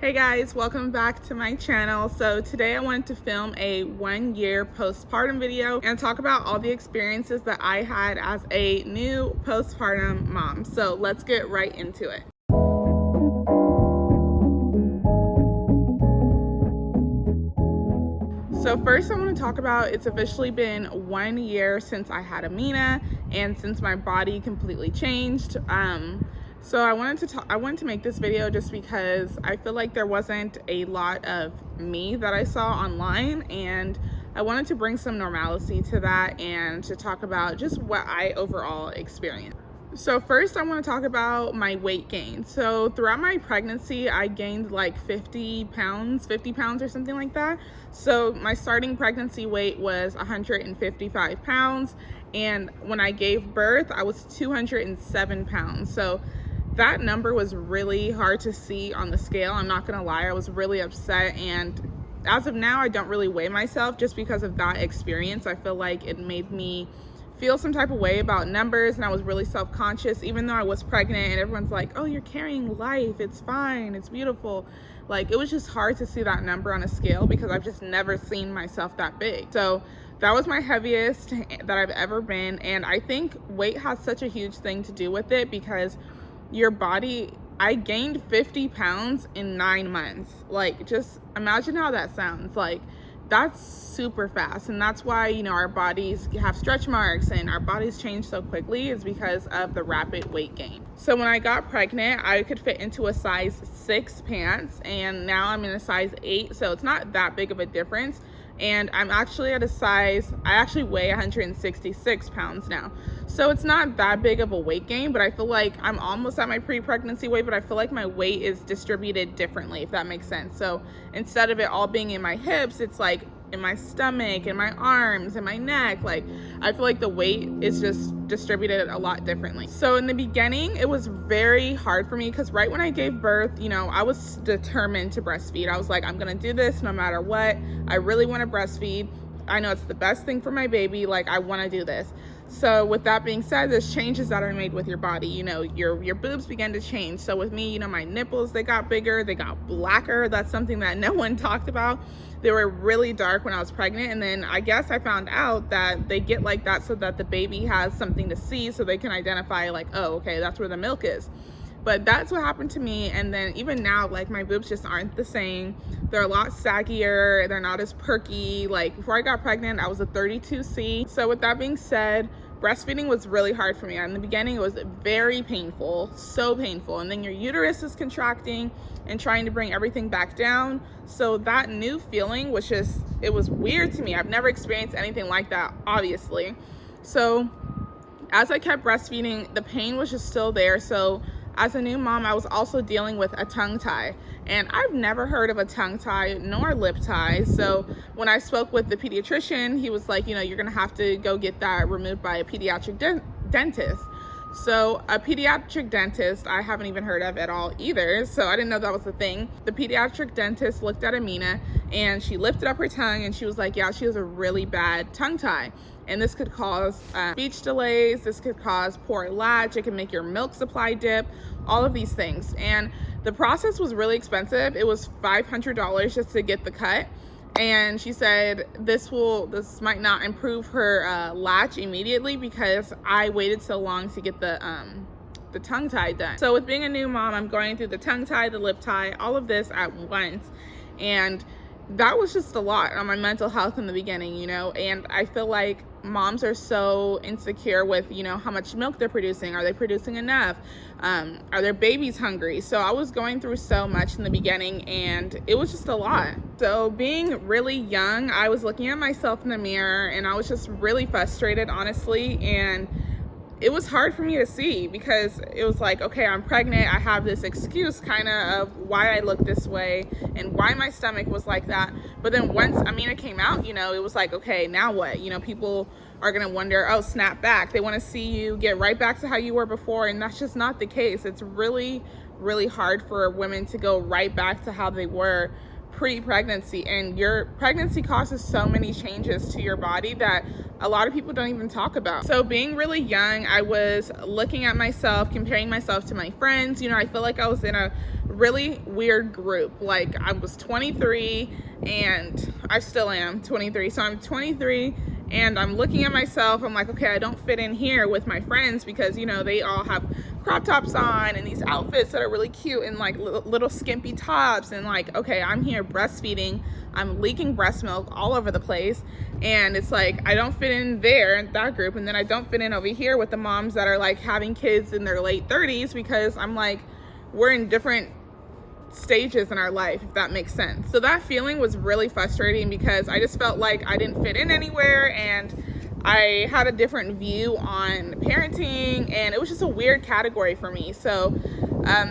Hey guys, welcome back to my channel. So today I wanted to film a 1-year postpartum video and talk about all the experiences that I had as a new postpartum mom. So let's get right into it. So first I want to talk about, it's officially been 1 year since I had Amina and since my body completely changed. So I wanted to make this video just because I feel like there wasn't a lot of me that I saw online, and I wanted to bring some normalcy to that and to talk about just what I overall experienced. So first I want to talk about my weight gain. So throughout my pregnancy, I gained like 50 pounds or something like that. So my starting pregnancy weight was 155 pounds. And when I gave birth, I was 207 pounds. So that number was really hard to see on the scale. I'm not gonna lie, I was really upset. And as of now, I don't really weigh myself just because of that experience. I feel like it made me feel some type of way about numbers, and I was really self-conscious, even though I was pregnant and everyone's like, oh, you're carrying life, it's fine, it's beautiful. Like, it was just hard to see that number on a scale because I've just never seen myself that big. So that was my heaviest that I've ever been. And I think weight has such a huge thing to do with it because your body, I gained 50 pounds in 9 months. Like, just imagine how that sounds. Like, that's super fast. And that's why, you know, our bodies have stretch marks and our bodies change so quickly, is because of the rapid weight gain. So when I got pregnant, I could fit into a size 6 pants, and now I'm in a size 8. So it's not that big of a difference. And I'm actually at a size, I actually weigh 166 pounds now. So it's not that big of a weight gain, but I feel like I'm almost at my pre-pregnancy weight, but I feel like my weight is distributed differently, if that makes sense. So instead of it all being in my hips, it's like in my stomach, in my arms, in my neck. Like, I feel like the weight is just distributed a lot differently. So in the beginning, it was very hard for me because right when I gave birth, you know, I was determined to breastfeed. I was like, I'm gonna do this no matter what. I really want to breastfeed. I know it's the best thing for my baby. Like, I want to do this. So with that being said, there's changes that are made with your body. You know, your boobs begin to change. So with me, you know, my nipples, they got bigger, they got blacker. That's something that no one talked about. They were really dark when I was pregnant. And then I guess I found out that they get like that so that the baby has something to see, so they can identify like, oh, okay, that's where the milk is. But that's what happened to me. And then even now, like, my boobs just aren't the same. They're a lot saggier. They're not as perky. Like, before I got pregnant, I was a 32C. So with that being said, breastfeeding was really hard for me. In the beginning, it was very painful, so painful. And then your uterus is contracting and trying to bring everything back down. So that new feeling was just, it was weird to me. I've never experienced anything like that, obviously. So as I kept breastfeeding, the pain was just still there. So as a new mom, I was also dealing with a tongue tie, and I've never heard of a tongue tie nor lip tie. So when I spoke with the pediatrician, he was like, you know, you're gonna have to go get that removed by a pediatric dentist. So a pediatric dentist, I haven't even heard of at all either. So I didn't know that was a thing. The pediatric dentist looked at Amina and she lifted up her tongue and she was like, yeah, she has a really bad tongue tie. And this could cause speech delays. This could cause poor latch. It can make your milk supply dip, all of these things. And the process was really expensive. It was $500 just to get the cut. And she said this might not improve her latch immediately because I waited so long to get the tongue tie done. So with being a new mom, I'm going through the tongue tie, the lip tie, all of this at once. And that was just a lot on my mental health in the beginning, you know. And I feel like moms are so insecure with, you know, how much milk they're producing. Are they producing enough? Are their babies hungry? So I was going through so much in the beginning, and it was just a lot. So being really young, I was looking at myself in the mirror and I was just really frustrated, honestly. And it was hard for me to see because it was like, okay, I'm pregnant. I have this excuse kind of why I look this way and why my stomach was like that. But then once Amina came out, you know, it was like, okay, now what? You know, people are going to wonder, oh, snap back. They want to see you get right back to how you were before. And that's just not the case. It's really, really hard for women to go right back to how they were pre-pregnancy, and your pregnancy causes so many changes to your body that a lot of people don't even talk about. So being really young, I was looking at myself, comparing myself to my friends. I feel like I was in a really weird group. Like, I was 23 and I still am 23. So I'm 23 and I'm looking at myself. I'm like, okay, I don't fit in here with my friends because, they all have crop tops on and these outfits that are really cute and like little skimpy tops. And like, okay, I'm here breastfeeding. I'm leaking breast milk all over the place. And it's like, I don't fit in there in that group. And then I don't fit in over here with the moms that are like having kids in their late 30s, because I'm like, we're in different stages in our life, if that makes sense. So that feeling was really frustrating because I just felt like I didn't fit in anywhere, and I had a different view on parenting, and it was just a weird category for me. So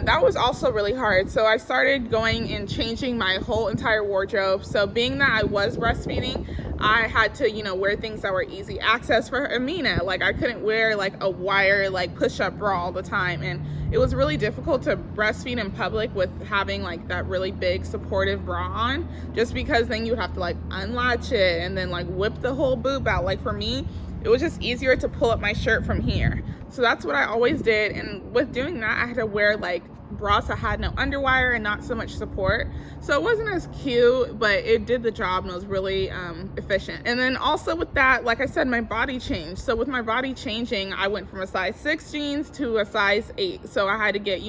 that was also really hard. So I started going and changing my whole entire wardrobe. So being that I was breastfeeding, I had to, wear things that were easy access for Amina. Like, I couldn't wear like a wire, like push-up bra all the time. And it was really difficult to breastfeed in public with having like that really big supportive bra on, just because then you would have to like unlatch it and then like whip the whole boob out. Like, for me, it was just easier to pull up my shirt from here. So that's what I always did. And with doing that, I had to wear like bras that had no underwire and not so much support. So it wasn't as cute, but it did the job and it was really efficient. And then also with that, like I said, my body changed. So with my body changing, I went from a size 6 jeans to a size 8. So I had to get,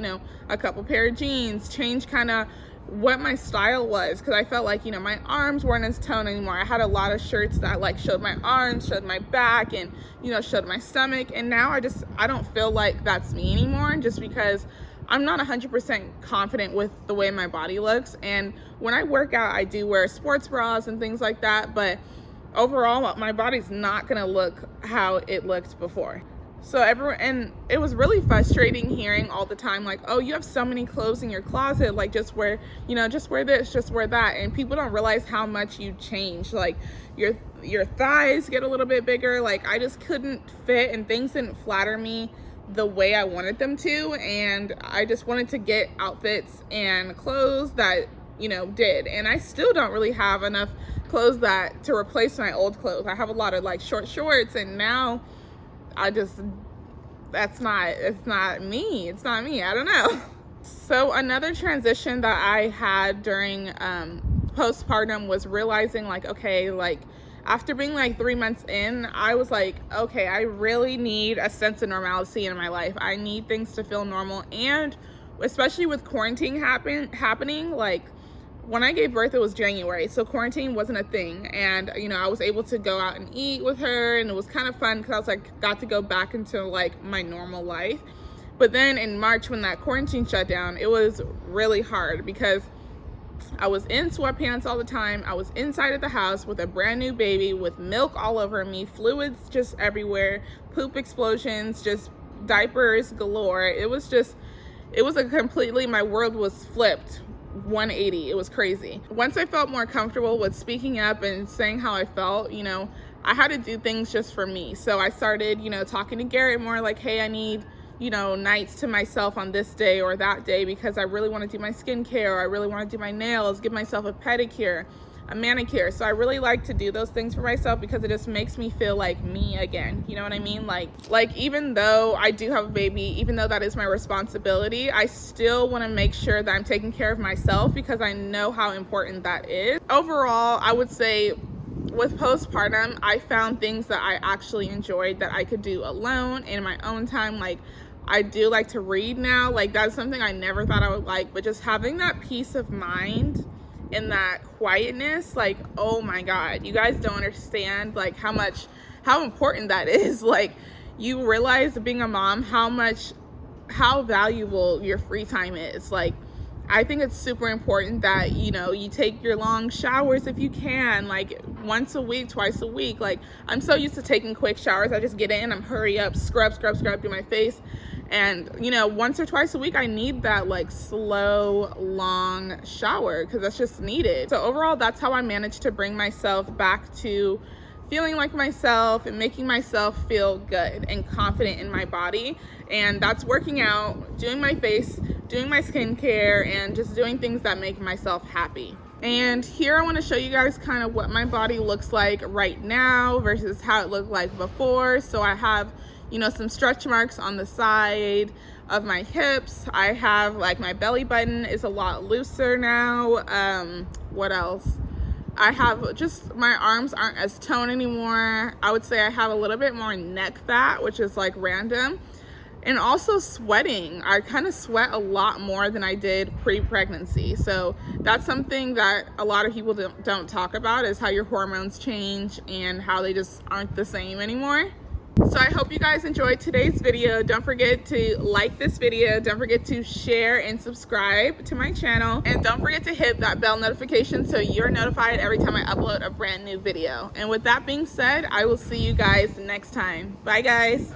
a couple pair of jeans, change kind of what my style was, because I felt like, my arms weren't as toned anymore. I had a lot of shirts that like showed my arms, showed my back, and showed my stomach. And now I don't feel like that's me anymore, just because I'm not 100% confident with the way my body looks. And when I work out, I do wear sports bras and things like that, but overall my body's not gonna look how it looked before. So and it was really frustrating hearing all the time, like, oh, you have so many clothes in your closet, like just wear this, just wear that. And people don't realize how much you change. Like, your thighs get a little bit bigger. Like, I just couldn't fit, and things didn't flatter me the way I wanted them to. And I just wanted to get outfits and clothes that, did. And I still don't really have enough clothes to replace my old clothes. I have a lot of like short shorts, and now it's not me. I don't know. So another transition that I had during postpartum was realizing like, okay, like after being like 3 months in, I was like, okay, I really need a sense of normalcy in my life. I need things to feel normal. And especially with quarantine happening, like when I gave birth, it was January, so quarantine wasn't a thing. And, I was able to go out and eat with her, and it was kind of fun because I was like, got to go back into like my normal life. But then in March, when that quarantine shut down, it was really hard because I was in sweatpants all the time. I was inside of the house with a brand new baby with milk all over me, fluids just everywhere, poop explosions, just diapers galore. My world was flipped 180. It was crazy. Once I felt more comfortable with speaking up and saying how I felt, I had to do things just for me. So I started, talking to Garrett more, like, hey, I need, nights to myself on this day or that day because I really want to do my skincare, or I really want to do my nails, give myself a pedicure, a manicure. So I really like to do those things for myself because it just makes me feel like me again. You know what I mean? Like even though I do have a baby, even though that is my responsibility, I still want to make sure that I'm taking care of myself because I know how important that is. Overall, I would say with postpartum, I found things that I actually enjoyed that I could do alone in my own time. Like, I do like to read now. Like, that's something I never thought I would like, but just having that peace of mind and that quietness, like, oh my God, you guys don't understand like how important that is. Like, you realize being a mom how valuable your free time is. Like, I think it's super important that, you take your long showers if you can, like once a week, twice a week. Like, I'm so used to taking quick showers. I just get in, I'm hurry up, scrub, do my face. And, once or twice a week, I need that like slow, long shower because that's just needed. So overall, that's how I managed to bring myself back to feeling like myself and making myself feel good and confident in my body. And that's working out, doing my face, doing my skincare, and just doing things that make myself happy. And here I want to show you guys kind of what my body looks like right now versus how it looked like before. So I have, you know, some stretch marks on the side of my hips. I have like my belly button is a lot looser now. What else? I have just, my arms aren't as toned anymore. I would say I have a little bit more neck fat, which is like random. And also sweating. I kind of sweat a lot more than I did pre-pregnancy. So that's something that a lot of people don't talk about, is how your hormones change and how they just aren't the same anymore. So I hope you guys enjoyed today's video. Don't forget to like this video. Don't forget to share and subscribe to my channel. And don't forget to hit that bell notification so you're notified every time I upload a brand new video. And with that being said, I will see you guys next time. Bye guys.